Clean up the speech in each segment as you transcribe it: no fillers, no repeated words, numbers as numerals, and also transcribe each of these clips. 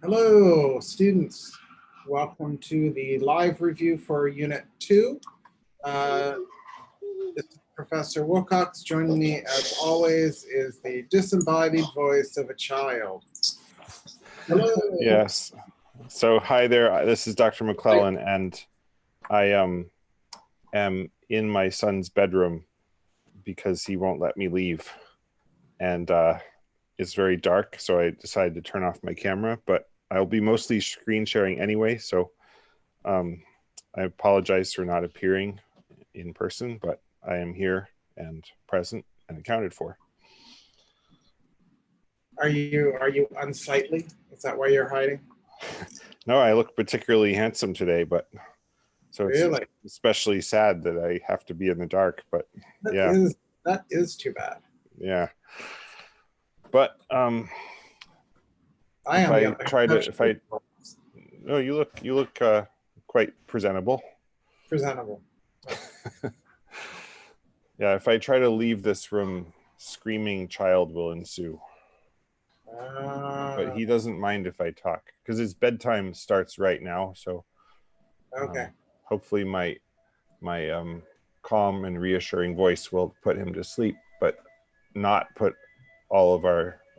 Hello, students. Welcome to the live review for Unit 2. This is Professor Wilcox. Joining me, as always, is the disembodied voice of a child. Hello. Yes. So hi there. This is Dr. McClellan, and I am in my son's bedroom because he won't let me leave, and it's very dark. So I decided to turn off my camera, but I'll be mostly screen sharing anyway. So I apologize for not appearing in person, but I am here and present and accounted for. Are you unsightly? Is that why you're hiding? No, I look particularly handsome today, but so Really? it's especially sad that I have to be in the dark, but that is too bad. Yeah. But no, you look quite presentable. Presentable. Yeah, if I try to leave this room, screaming child will ensue. But he doesn't mind if I talk because his bedtime starts right now. So okay. Hopefully my calm and reassuring voice will put him to sleep, but not put all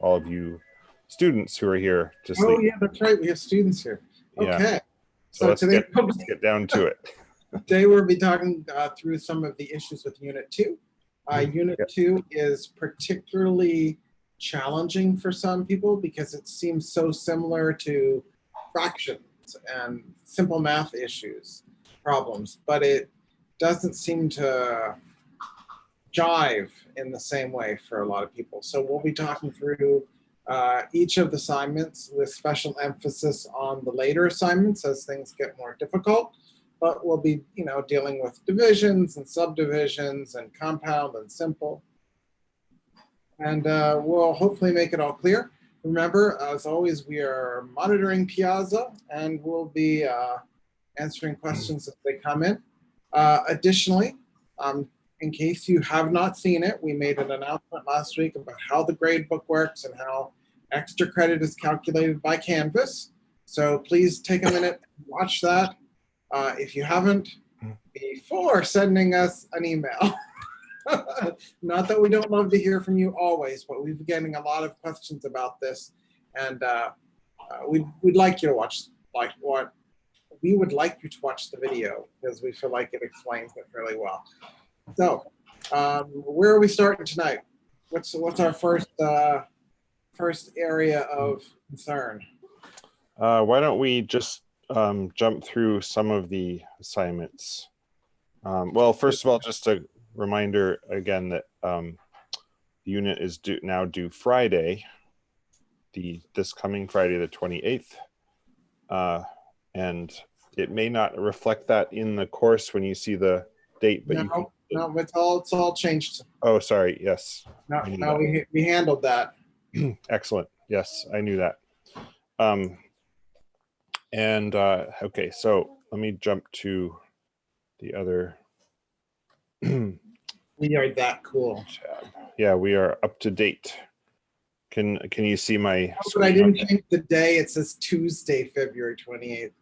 of you students who are here to sleep. Oh yeah, that's right. We have students here. Okay. Yeah. So let's get down to it. Today we'll be talking through some of the issues with Unit 2. Unit 2 is particularly challenging for some people because it seems so similar to fractions and simple math problems, but it doesn't seem to jive in the same way for a lot of people. So we'll be talking through each of the assignments with special emphasis on the later assignments as things get more difficult. But we'll be, dealing with divisions and subdivisions and compound and simple. And we'll hopefully make it all clear. Remember, as always, we are monitoring Piazza, and we'll be answering questions as they come in. Additionally, in case you have not seen it, we made an announcement last week about how the gradebook works and how extra credit is calculated by Canvas. So please take a minute and watch that. If you haven't, before sending us an email. Not that we don't love to hear from you always, but we've been getting a lot of questions about this, and we'd like you to watch. We would like you to watch the video because we feel like it explains it really well. So, where are we starting tonight? What's our first area of concern? Why don't we just jump through some of the assignments? Well, first of all, just a reminder again that the unit is due Friday, this coming Friday, the 28th. And it may not reflect that in the course when you see the date, but no, it's all changed. Oh, sorry. Yes. No, we handled that. Excellent. Yes, I knew that. Okay, so let me jump to the other. We are that cool. Yeah, we are up to date. Can you see my screen? But I didn't change the day. It says Tuesday, February 28th.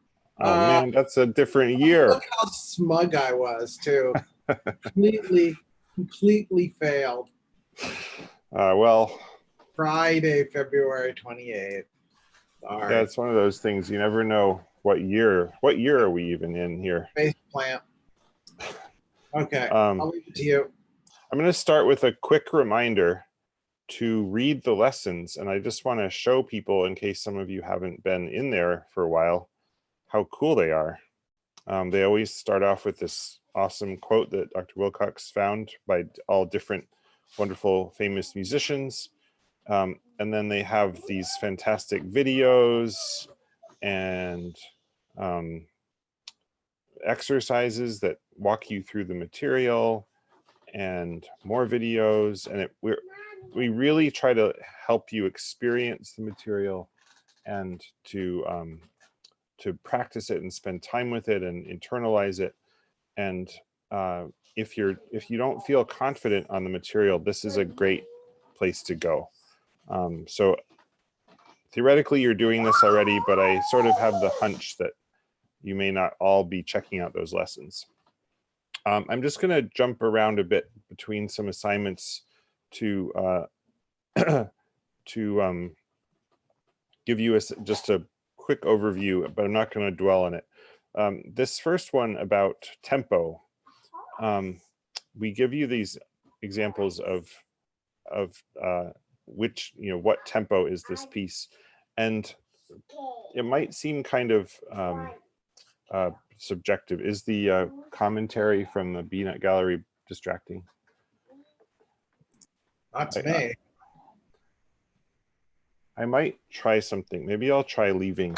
Oh man, that's a different year. Look how smug I was too. completely failed. Well. Friday, February 28th. Sorry. Yeah, it's one of those things. You never know what year are we even in here? Face plant. Okay, I'll leave it to you. I'm going to start with a quick reminder to read the lessons. And I just want to show people, in case some of you haven't been in there for a while, how cool they are. They always start off with this awesome quote that Dr. Wilcox found by all different wonderful, famous musicians. And then they have these fantastic videos and exercises that walk you through the material, and more videos. And we really try to help you experience the material and to practice it and spend time with it and internalize it. And if you don't feel confident on the material, this is a great place to go. So theoretically you're doing this already, but I sort of have the hunch that you may not all be checking out those lessons. I'm just going to jump around a bit between some assignments to to give you just a quick overview, but I'm not going to dwell on it. This first one about tempo, we give you these examples of which, what tempo is this piece, and it might seem kind of subjective. Is the commentary from the BNet gallery distracting? Not to me. I might try something. Maybe I'll try leaving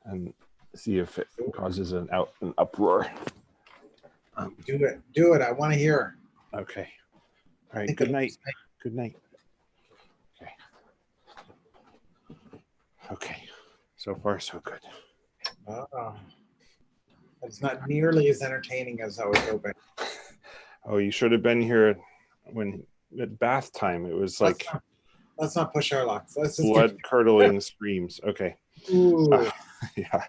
and see if it causes an uproar. Do it. I want to hear. Okay. All right. Good night. Good night. Okay. Okay. So far, so good. It's not nearly as entertaining as I was hoping. Oh, you should have been here when at bath time. It was like let's not push our luck. Let's just blood curdling screams. Okay. Yeah.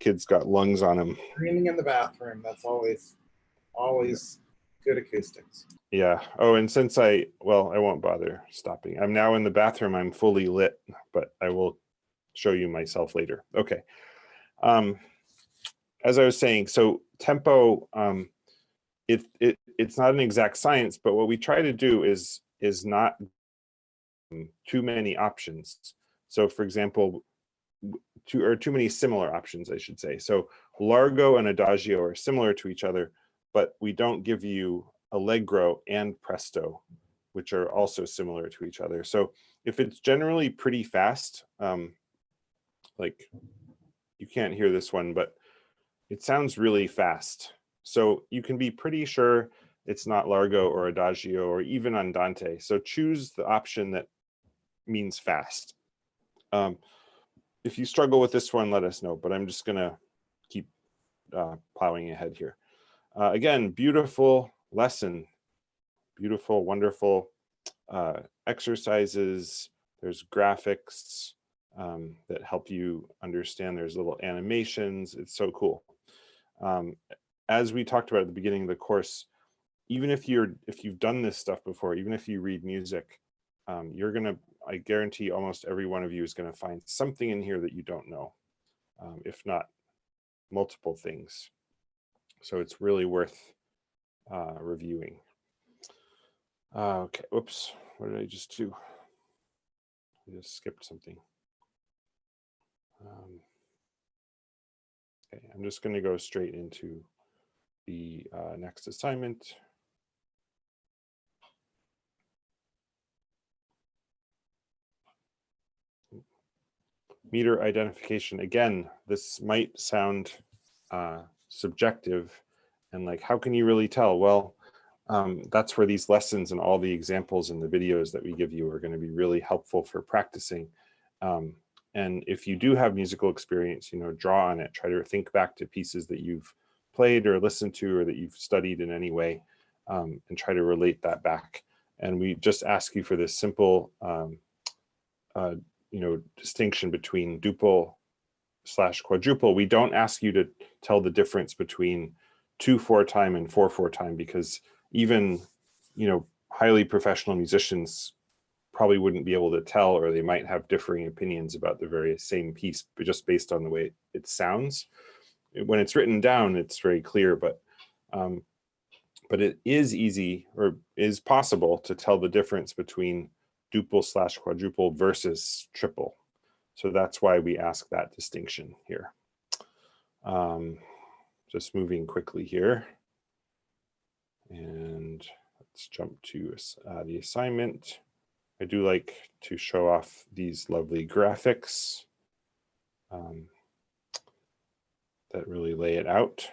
Kids got lungs on him. Screaming in the bathroom. That's always good acoustics. Yeah. Oh, and since I won't bother stopping. I'm now in the bathroom. I'm fully lit, but I will show you myself later. Okay. As I was saying, so tempo, it's not an exact science, but what we try to do is not too many options. So for example, too many similar options, I should say. So largo and adagio are similar to each other, but we don't give you allegro and presto, which are also similar to each other. So if it's generally pretty fast, like you can't hear this one, but it sounds really fast. So you can be pretty sure it's not largo or adagio or even andante. So choose the option that means fast. If you struggle with this one, let us know, but I'm just gonna keep plowing ahead here. Again, beautiful lesson, beautiful, wonderful exercises. There's graphics that help you understand. There's little animations. It's so cool. As we talked about at the beginning of the course, even if you've done this stuff before, even if you read music, I guarantee almost every one of you is gonna find something in here that you don't know, if not multiple things. So it's really worth reviewing. Okay, oops, what did I just do? I just skipped something. Okay, I'm just gonna go straight into the next assignment. Meter identification. Again, this might sound subjective and like, how can you really tell? Well, that's where these lessons and all the examples and the videos that we give you are going to be really helpful for practicing. And if you do have musical experience, draw on it. Try to think back to pieces that you've played or listened to or that you've studied in any way, and try to relate that back. And we just ask you for this simple distinction between duple / quadruple. We don't ask you to tell the difference between 2/4 time and 4/4 time, because even highly professional musicians probably wouldn't be able to tell, or they might have differing opinions about the very same piece, but just based on the way it sounds. When it's written down, it's very clear, but it is easy, or is possible, to tell the difference between duple / quadruple versus triple. So that's why we ask that distinction here. Just moving quickly here. And let's jump to the assignment. I do like to show off these lovely graphics that really lay it out.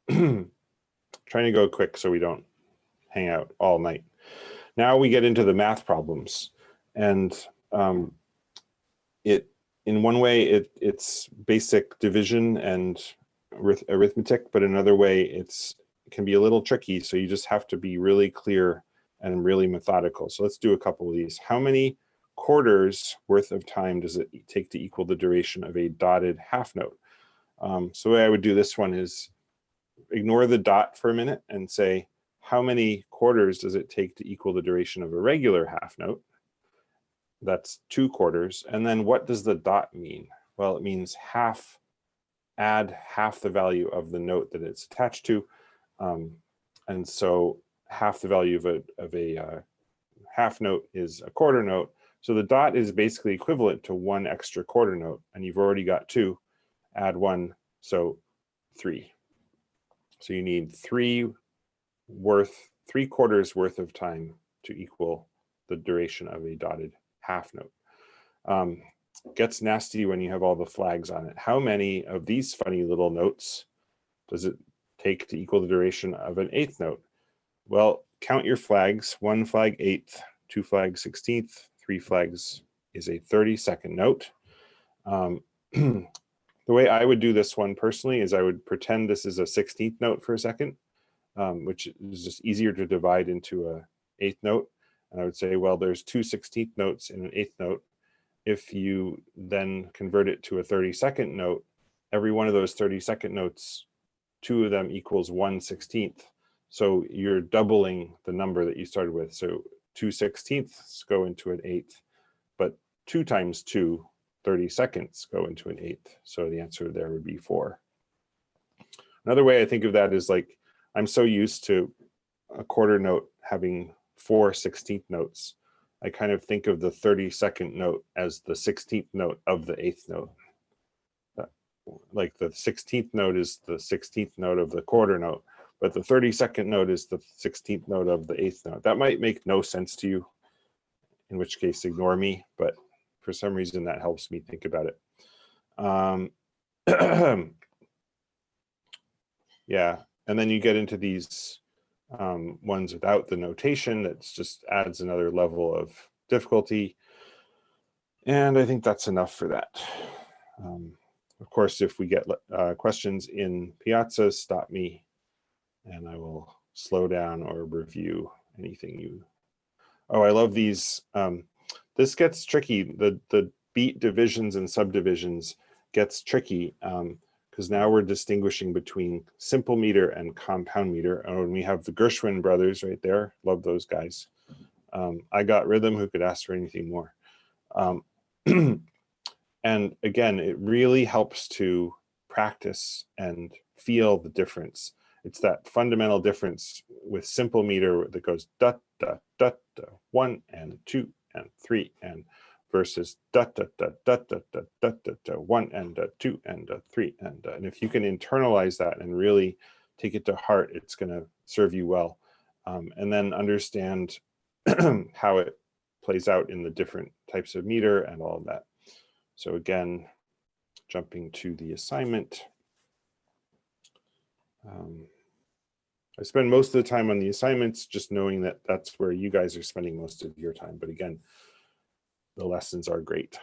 Trying to go quick so we don't hang out all night. Now we get into the math problems, and in one way it's basic division and arithmetic, but another way it can be a little tricky. So you just have to be really clear and really methodical. So let's do a couple of these. How many quarters worth of time does it take to equal the duration of a dotted half note? So the way I would do this one is ignore the dot for a minute and say, how many quarters does it take to equal the duration of a regular half note? That's 2 quarters. And then what does the dot mean? Well, it means half, add half the value of the note that it's attached to. And so half the value of a half note is a quarter note. So the dot is basically equivalent to 1 extra quarter note, and you've already got 2, add 1, so 3. So you need 3 quarters worth of time to equal the duration of a dotted half note. Gets nasty when you have all the flags on it. How many of these funny little notes does it take to equal the duration of an 8th note? Well, count your flags. 1 flag 8th, 2 flags 16th, 3 flags is a 30-second note. The way I would do this one personally is I would pretend this is a 16th note for a second, which is just easier to divide into a 8th note. And I would say, well, there's 2 16th notes in an 8th note. If you then convert it to a 30-second note, every one of those 30-second notes, 2 of them equals 1 16th. So you're doubling the number that you started with. So 2 16ths go into an 8th, but 2 times 2, 30 seconds go into an 8th. So the answer there would be 4. Another way I think of that is like, I'm so used to a quarter note having 4 16th notes. I kind of think of the 30-second note as the 16th note of the 8th note. Like the 16th note is the 16th note of the quarter note, but the 30-second note is the 16th note of the 8th note. That might make no sense to you, in which case ignore me, but for some reason that helps me think about it. Yeah, and then you get into these ones without the notation that just adds another level of difficulty. And I think that's enough for that. Of course, if we get questions in Piazza, stop me and I will slow down or review anything you. Oh, I love these. This gets tricky. The beat divisions and subdivisions gets tricky because now we're distinguishing between simple meter and compound meter. And we have the Gershwin brothers right there. Love those guys. I got rhythm. Who could ask for anything more? And again, it really helps to practice and feel the difference. It's that fundamental difference with simple meter that goes da da da da 1 and 2 and 3 and versus da da da da da da da da da 1 and 2 and 3 and if you can internalize that and really take it to heart, it's going to serve you well, and then understand how it plays out in the different types of meter and all of that. So again, jumping to the assignment. I spend most of the time on the assignments, just knowing that that's where you guys are spending most of your time. But again, the lessons are great.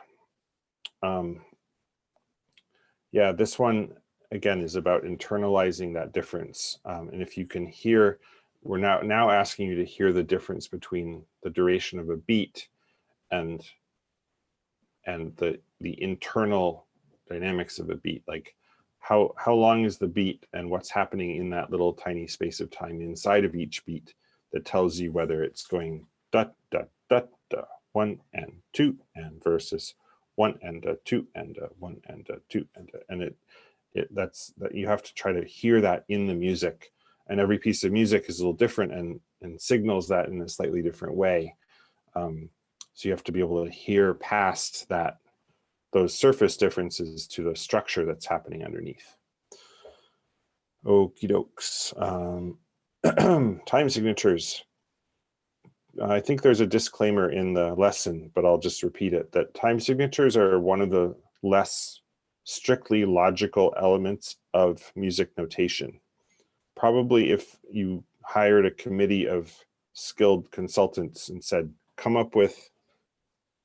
Yeah, this one, again, is about internalizing that difference. And if you can hear, we're now asking you to hear the difference between the duration of a beat and the internal dynamics of a beat. Like how long is the beat and what's happening in that little tiny space of time inside of each beat that tells you whether it's going da da da da 1 and 2 and versus 1 and 2 and 1 and 2 and that's that you have to try to hear that in the music, and every piece of music is a little different and signals that in a slightly different way. So you have to be able to hear past those surface differences to the structure that's happening underneath. Okie dokes. Time signatures. I think there's a disclaimer in the lesson, but I'll just repeat it, that time signatures are one of the less strictly logical elements of music notation. Probably if you hired a committee of skilled consultants and said, come up with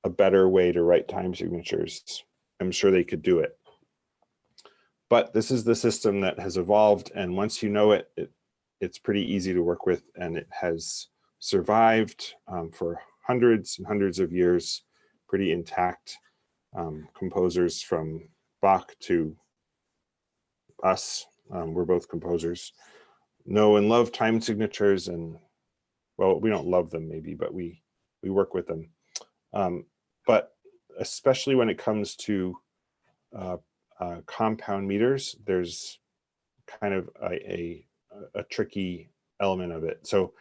a better way to write time signatures, I'm sure they could do it. But this is the system that has evolved, and once you know it, it's pretty easy to work with, and it has survived for hundreds and hundreds of years, pretty intact. Composers from Bach to us, we're both composers, know and love time signatures, and well, we don't love them maybe, but we work with them. But especially when it comes to compound meters, there's kind of a tricky element of it. So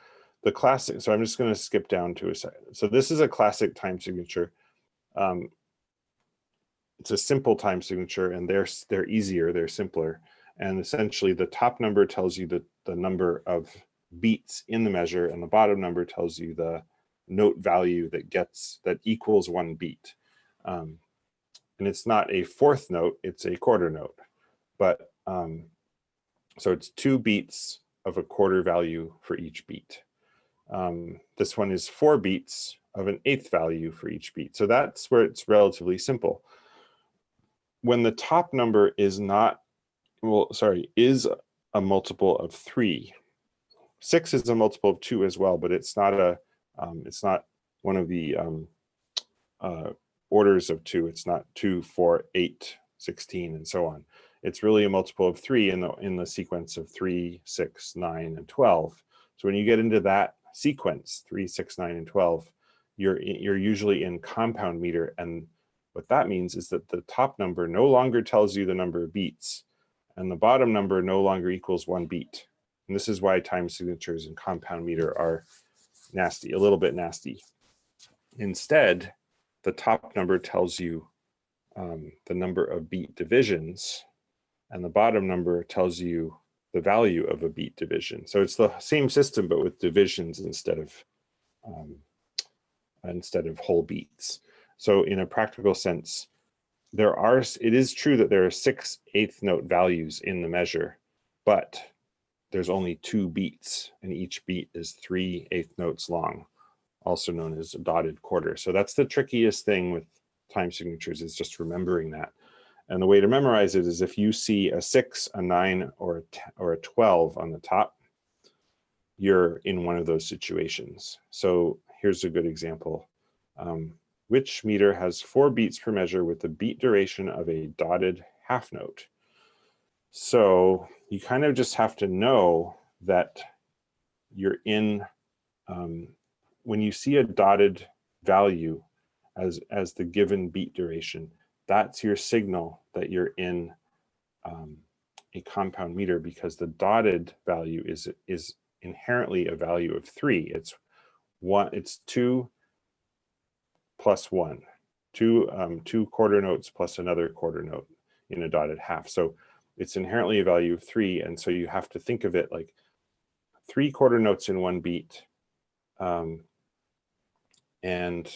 the classic, so I'm just going to skip down to a second. So this is a classic time signature. It's a simple time signature, and they're easier, they're simpler. And essentially the top number tells you the number of beats in the measure, and the bottom number tells you the note value that equals 1 beat. And it's not a fourth note, it's a quarter note. But so it's 2 beats of a quarter value for each beat. This one is 4 beats of an eighth value for each beat. So that's where it's relatively simple. When the top number is is a multiple of 3. 6 is a multiple of 2 as well, but it's not one of the orders of 2. It's not 2, 4, 8, 16, and so on. It's really a multiple of 3 in the sequence of 3, 6, 9, and 12. So when you get into that sequence, 3, 6, 9, and 12, you're usually in compound meter, and what that means is that the top number no longer tells you the number of beats, and the bottom number no longer equals 1 beat. And this is why time signatures in compound meter are nasty, a little bit nasty. Instead, the top number tells you the number of beat divisions, and the bottom number tells you the value of a beat division. So it's the same system, but with divisions instead of whole beats. So in a practical sense, it is true that there are 6 eighth note values in the measure, but there's only 2 beats, and each beat is 3 eighth notes long, also known as a dotted quarter. So that's the trickiest thing with time signatures, is just remembering that. And the way to memorize it is if you see a 6, a 9, or a 12 on the top, you're in one of those situations. So here's a good example. Which meter has 4 beats per measure with the beat duration of a dotted half note? So you kind of just have to know that you're in, when you see a dotted value as the given beat duration, that's your signal that you're in a compound meter, because the dotted value is inherently a value of 3. It's 2 plus 1, 2 quarter notes plus another quarter note in a dotted half. So it's inherently a value of 3, and so you have to think of it like 3 quarter notes in 1 beat, and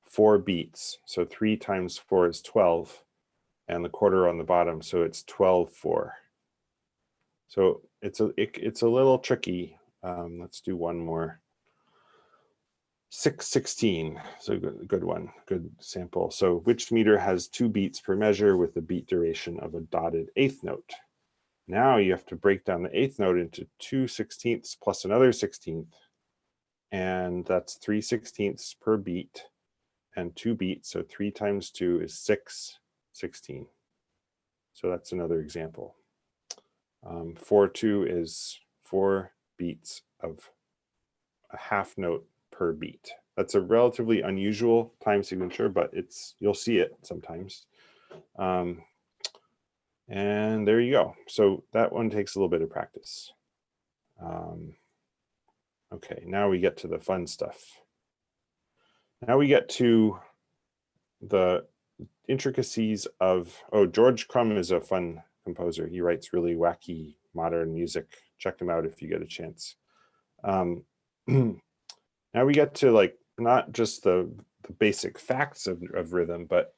4 beats. So 3 times 4 is 12, and the quarter on the bottom, so it's 12, 4. So it's a little tricky. Let's do one more. 6, 16, so good one, good sample. So which meter has 2 beats per measure with the beat duration of a dotted eighth note? Now you have to break down the eighth note into 2 sixteenths plus another 16th, and that's 3 sixteenths per beat, and 2 beats, so 3 times 2 is 6, 16. So that's another example. 4, 2 is 4 beats of a half note per beat. That's a relatively unusual time signature, but you'll see it sometimes. And there you go. So that one takes a little bit of practice. Okay, now we get to the fun stuff. Now we get to the intricacies of, George Crumb is a fun composer. He writes really wacky modern music. Check him out if you get a chance. Now we get to like not just the basic facts of rhythm, but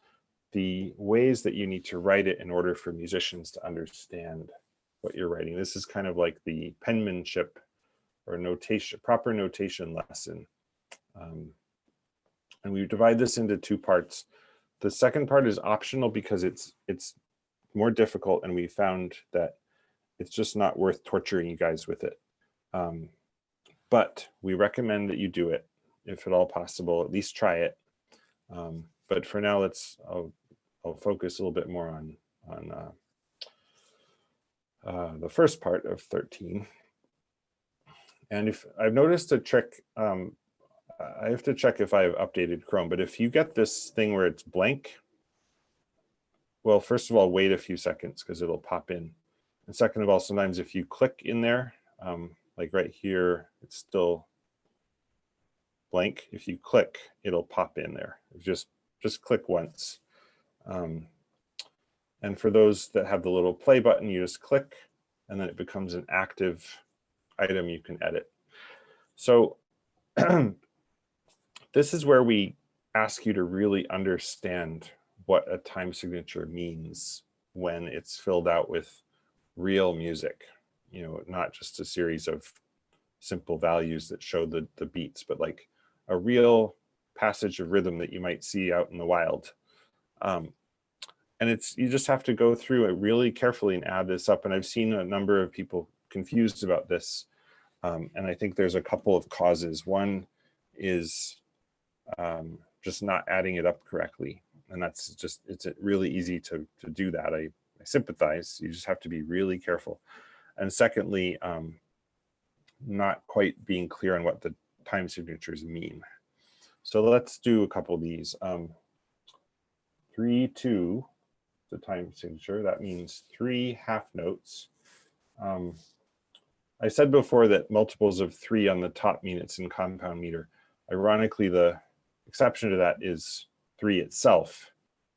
the ways that you need to write it in order for musicians to understand what you're writing. This is kind of like the penmanship or notation, proper notation lesson. And we divide this into 2 parts. The second part is optional because it's more difficult, and we found that it's just not worth torturing you guys with it. but we recommend that you do it if at all possible. At least try it. But for now, I'll focus a little bit more on the first part of 13. And if I've noticed a trick, I have to check if I've updated Chrome, but if you get this thing where it's blank, well, first of all, wait a few seconds because it'll pop in. And second of all, sometimes if you click in there, like right here, it's still blank. If you click, it'll pop in there. Just click once. And for those that have the little play button, you just click, and then it becomes an active item you can edit. So this is where we ask you to really understand what a time signature means when it's filled out with real music, not just a series of simple values that show the beats, but like a real passage of rhythm that you might see out in the wild. And you just have to go through it really carefully and add this up. And I've seen a number of people confused about this. And I think there's a couple of causes. One is just not adding it up correctly. And it's really easy to do that. I sympathize. You just have to be really careful. And secondly, not quite being clear on what the time signatures mean. So let's do a couple of these. 3/2, the time signature. That means 3 half notes. I said before that multiples of 3 on the top mean it's in compound meter. Ironically, the exception to that is 3 itself.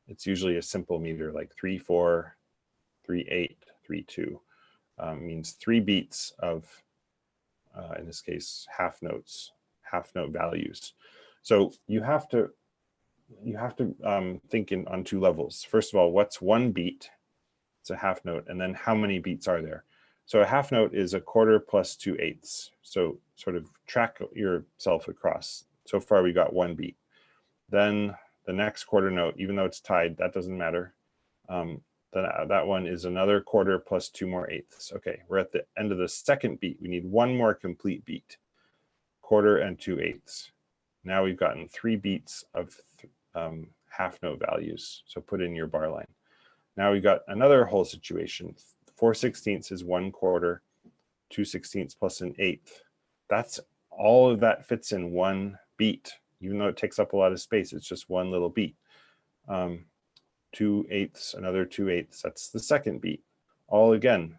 It's usually a simple meter like 3/4, 3/8, 3/2. Means 3 beats of, in this case, half notes, half note values. So you have to think on 2 levels. First of all, what's 1 beat? It's a half note, and then how many beats are there? So a half note is a quarter plus 2/8. So sort of track yourself across. So far we got 1 beat. Then the next quarter note, even though it's tied, that doesn't matter. Then that one is another quarter plus 2 more eighths. Okay, we're at the end of the second beat. We need 1 more complete beat, quarter and 2/8. Now we've gotten 3 beats of half note values. So put in your bar line. Now we've got another whole situation. 4/16 is 1 quarter, 2/16 plus an eighth. That's all of that fits in 1 beat, even though it takes up a lot of space. It's just 1 little beat. 2/8, another 2/8. That's the second beat. All again,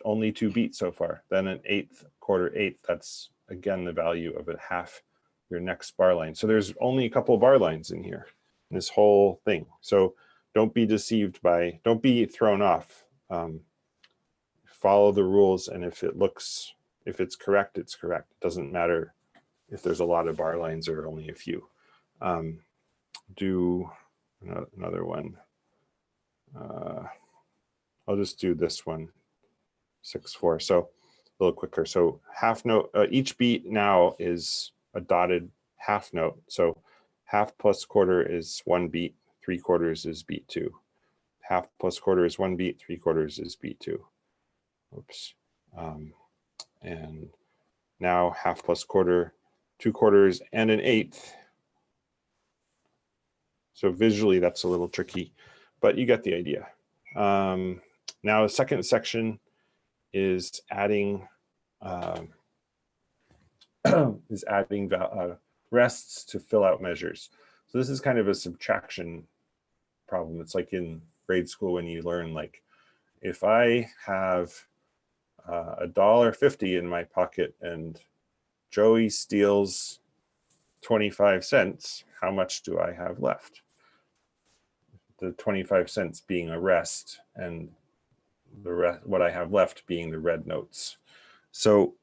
only 2 beats so far. Then an eighth, quarter, eighth. That's again the value of a half your next bar line. So there's only a couple of bar lines in here, in this whole thing. So don't be deceived don't be thrown off. Follow the rules, and if it's correct, it's correct. It doesn't matter if there's a lot of bar lines or only a few. Do another one. I'll just do this one, 6/4. So a little quicker. So half note, each beat now is a dotted half note. So half plus quarter is 1 beat, 3/4 is beat 2. Half plus quarter is 1 beat, 3/4 is beat 2. Oops. And now half plus quarter, 2/4 and an eighth. So visually that's a little tricky, but you get the idea. Now the second section is adding rests to fill out measures. So this is kind of a subtraction problem. It's like in grade school when you learn, like, if I have $1.50 in my pocket and Joey steals 25 cents, how much do I have left? The 25 cents being a rest, and what I have left being the red notes. So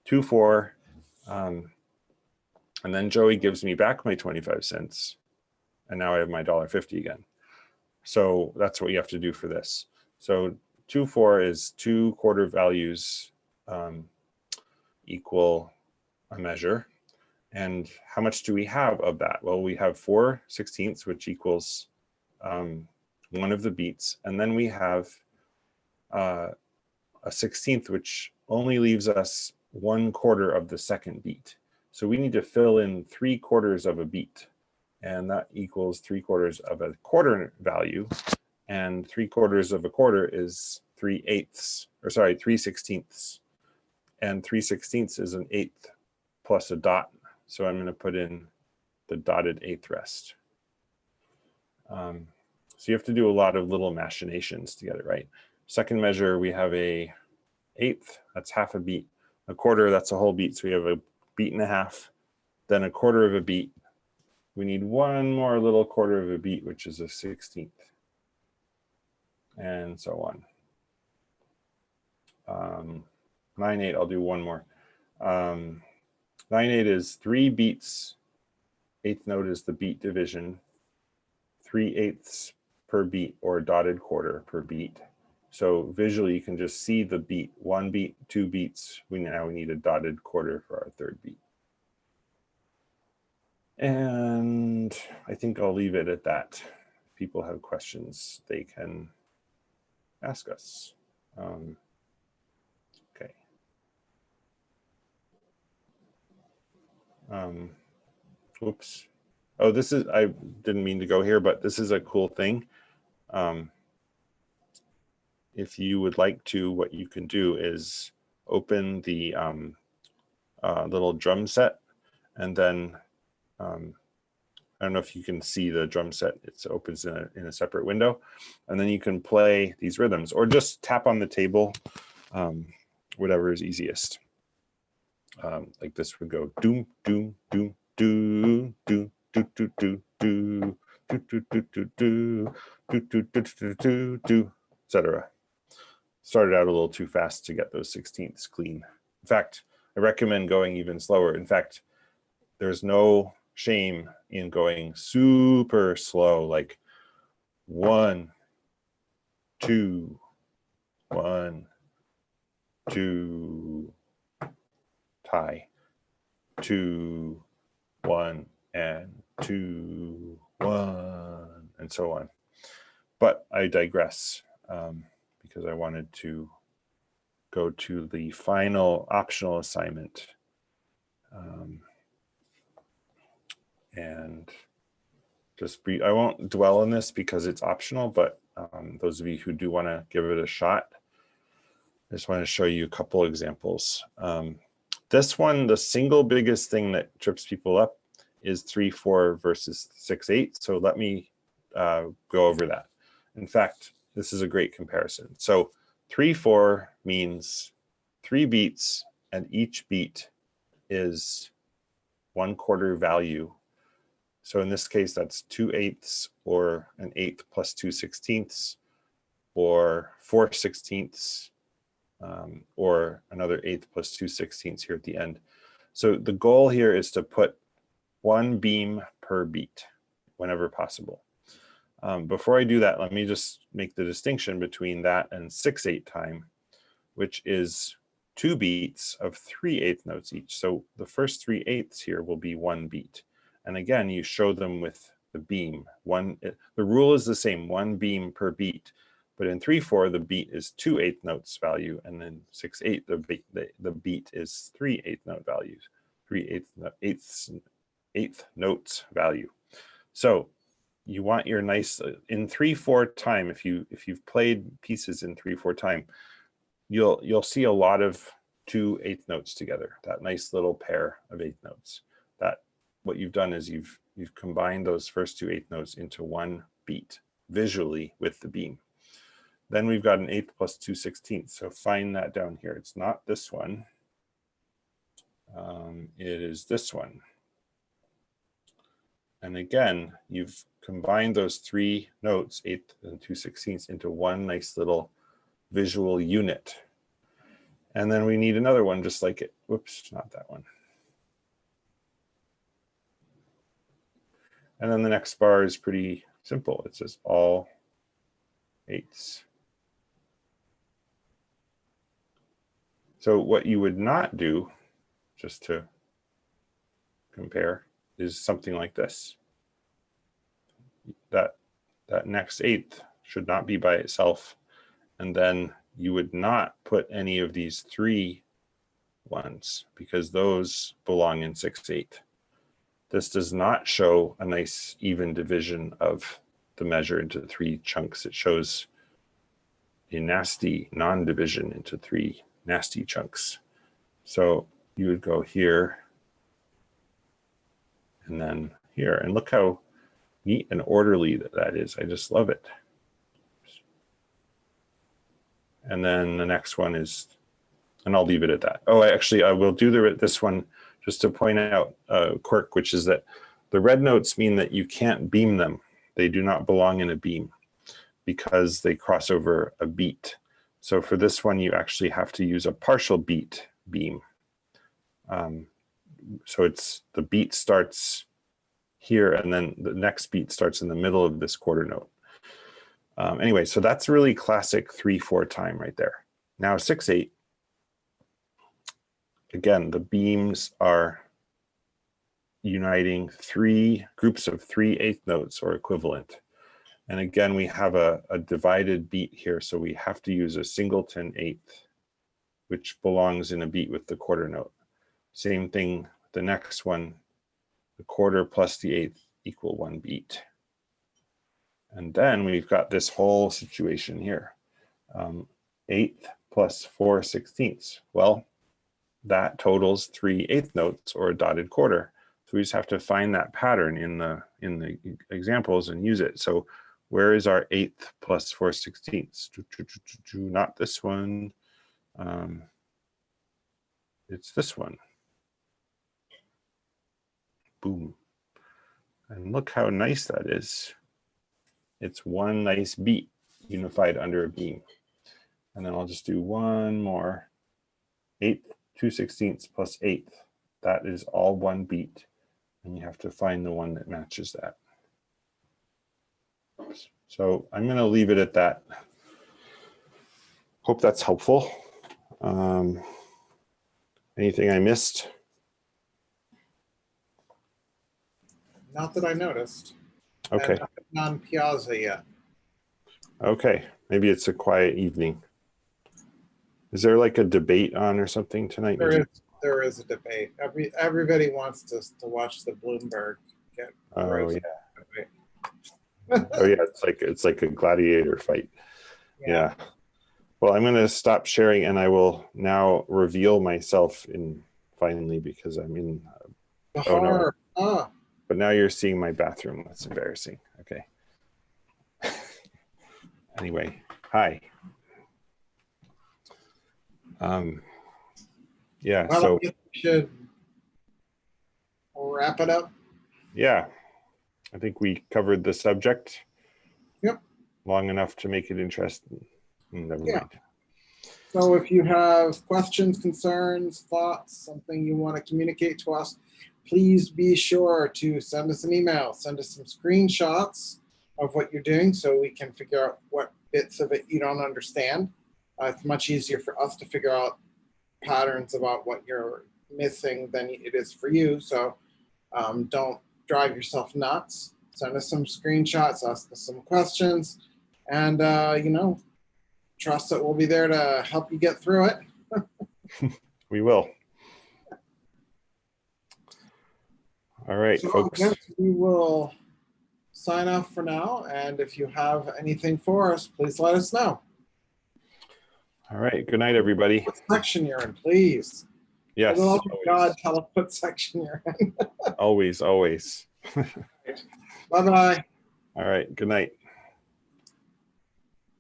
2/4, and then Joey gives me back my 25 cents, and now I have my $1.50 again. So that's what you have to do for this. So 2/4 is 2 quarter values equal a measure. And how much do we have of that? Well, we have 4/16, which equals 1 of the beats. And then we have a 16th, which only leaves us 1/4 of the second beat. So we need to fill in 3/4 of a beat, and that equals 3/4 of a quarter value, and 3/4 of a quarter is 3/8, or sorry, 3/16, and 3/16 is an eighth plus a dot. So I'm going to put in the dotted eighth rest. So you have to do a lot of little machinations to get it right. Second measure, we have a eighth, that's half a beat. A quarter, that's a whole beat. So we have a beat and a half, then a quarter of a beat. We need one more little quarter of a beat, which is a 16th, and so on. 9/8, I'll do one more. 9/8 is 3 beats. Eighth note is the beat division. 3/8 per beat, or a dotted quarter per beat. So visually, you can just see the beat. 1 beat, 2 beats. Now we need a dotted quarter for our third beat. And I think I'll leave it at that. If people have questions, they can ask us. Okay. Oops. Oh, this is, I didn't mean to go here, but this is a cool thing. If you would like to, what you can do is open the little drum set, and then I don't know if you can see the drum set. It opens in a separate window, and then you can play these rhythms, or just tap on the table, whatever is easiest. Like this would go doom doom doom do do do do do do do do do do do do do do do, etc. Started out a little too fast to get those 16ths clean. In fact, I recommend going even slower. In fact, there's no shame in going super slow, like 1, 2, 1, 2, tie, 2, 1, and 2, 1, and so on. But I digress, because I wanted to go to the final optional assignment. And just I won't dwell on this because it's optional, but those of you who do want to give it a shot, I just want to show you a couple examples. This one, the single biggest thing that trips people up is 3/4 versus 6/8. So let me go over that. In fact, this is a great comparison. So 3/4 means 3 beats, and each beat is 1/4 value. So in this case, that's 2/8, or an eighth plus 2/16, or 4/16, or another eighth plus 2/16 here at the end. So the goal here is to put 1 beam per beat whenever possible. Before I do that, let me just make the distinction between that and 6/8 time, which is 2 beats of 3/8 notes each. So the first 3/8 here will be 1 beat. And again, you show them with the beam. The rule is the same, 1 beam per beat. But in 3/4, the beat is 2/8 notes value, and then 6/8, the beat is 3/8 note values, 3/8 notes value. So you want your nice, in 3/4 time, if you've played pieces in 3/4 time, you'll see a lot of 2/8 notes together, that nice little pair of 8 notes. That what you've done is you've combined those first 2/8 notes into 1 beat visually with the beam. Then we've got an eighth plus 2/16. So find that down here. It's not this one. It is this one. And again, you've combined those 3 notes, 8 and 2/16, into 1 nice little visual unit. And then we need another one just like it. Whoops, not that one. And then the next bar is pretty simple. It says all 8s. So what you would not do, just to compare, is something like this. That next 8th should not be by itself. And then you would not put any of these 3 ones because those belong in 6/8. This does not show a nice even division of the measure into 3 chunks. It shows a nasty non-division into 3 nasty chunks. So you would go here and then here, and look how neat and orderly that is. I just love it. And then the next one is, and I'll leave it at that. Oh, I will do this one just to point out a quirk, which is that the red notes mean that you can't beam them. They do not belong in a beam because they cross over a beat. So for this one, you actually have to use a partial beat beam. So it's the beat starts here and then the next beat starts in the middle of this quarter note. Anyway, so that's really classic 3/4 time right there. Now 6/8, again, the beams are uniting 3 groups of 3/8 notes or equivalent. And again, we have a divided beat here, so we have to use a singleton 8th, which belongs in a beat with the quarter note. Same thing, the next one, the quarter plus the 8th equal 1 beat. And then we've got this whole situation here. 8th plus 4/16. Well, that totals 3/8 notes or a dotted quarter. So we just have to find that pattern in the examples and use it. So where is our 8th plus 4/16? Not this one. It's this one. Boom. And look how nice that is. It's one nice beat unified under a beam. And then I'll just do one more. 8th, 2/16 plus 8th. That is all one beat. And you have to find the one that matches that. So I'm going to leave it at that. Hope that's helpful. Anything I missed? Not that I noticed. Okay. And I'm on Piazza yet. Okay. Maybe it's a quiet evening. Is there like a debate on or something tonight? There is a debate. Everybody wants to watch the Bloomberg get. Oh yeah. Oh yeah, it's like a gladiator fight. Yeah. Well, I'm going to stop sharing and I will now reveal myself finally because I'm in. Oh no. But now you're seeing my bathroom. That's embarrassing. Okay. Anyway, hi. Yeah. Well, so we should wrap it up. Yeah, I think we covered the subject. Yep. Long enough to make it interesting. Never mind. So if you have questions, concerns, thoughts, something you want to communicate to us, please be sure to send us an email. Send us some screenshots of what you're doing so we can figure out what bits of it you don't understand. It's much easier for us to figure out patterns about what you're missing than it is for you. So don't drive yourself nuts. Send us some screenshots, ask us some questions, and trust that we'll be there to help you get through it. We will. All right, so folks. Yes, we will sign off for now. And if you have anything for us, please let us know. All right. Good night, everybody. What section you're in, please. Yes. Oh God, tell us what section you're in. Always, always. Bye-bye. All right. Good night.